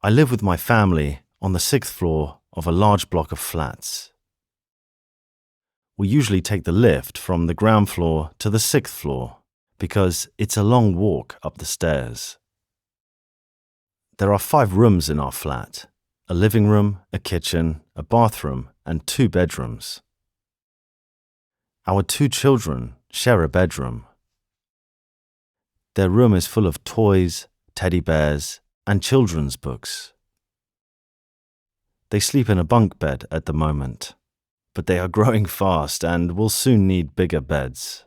I live with my family on the 6th floor of a large block of flats. We usually take the lift from the ground floor to the 6th floor because it's a long walk up the stairs. There are 5 rooms in our flat: a living room, a kitchen, a bathroom, and 2 bedrooms. Our 2 children share a bedroom. Their room is full of toys, teddy bears, and children's books. They sleep in a bunk bed at the moment, but they are growing fast and will soon need bigger beds.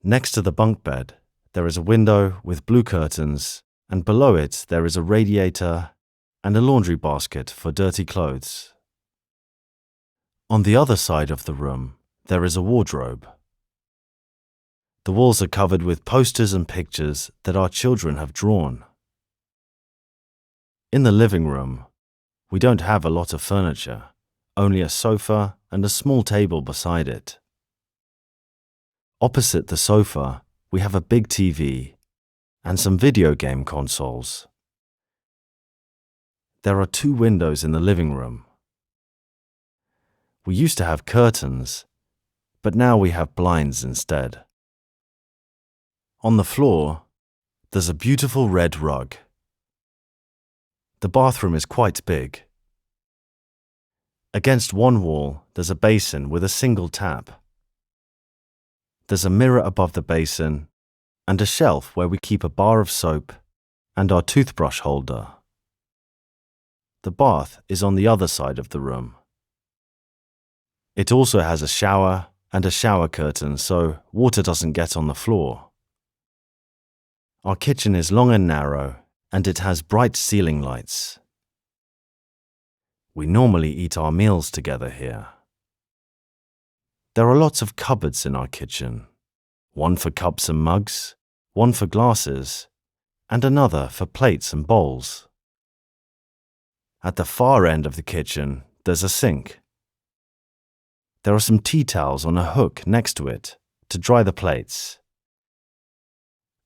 Next to the bunk bed, there is a window with blue curtains, and below it there is a radiator and a laundry basket for dirty clothes. On the other side of the room, there is a wardrobe. The walls are covered with posters and pictures that our children have drawn. In the living room, we don't have a lot of furniture, only a sofa and a small table beside it. Opposite the sofa, we have a big TV and some video game consoles. There are 2 windows in the living room. We used to have curtains, but now we have blinds instead. On the floor, there's a beautiful red rug. The bathroom is quite big. Against one wall, there's a basin with a single tap. There's a mirror above the basin and a shelf where we keep a bar of soap and our toothbrush holder. The bath is on the other side of the room. It also has a shower and a shower curtain so water doesn't get on the floor. Our kitchen is long and narrow, and it has bright ceiling lights. We normally eat our meals together here. There are lots of cupboards in our kitchen, one for cups and mugs, one for glasses, and another for plates and bowls. At the far end of the kitchen, there's a sink. There are some tea towels on a hook next to it to dry the plates.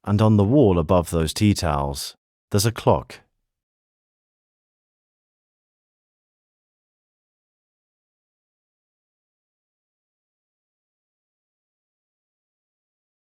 And on the wall above those tea towels, there's a clock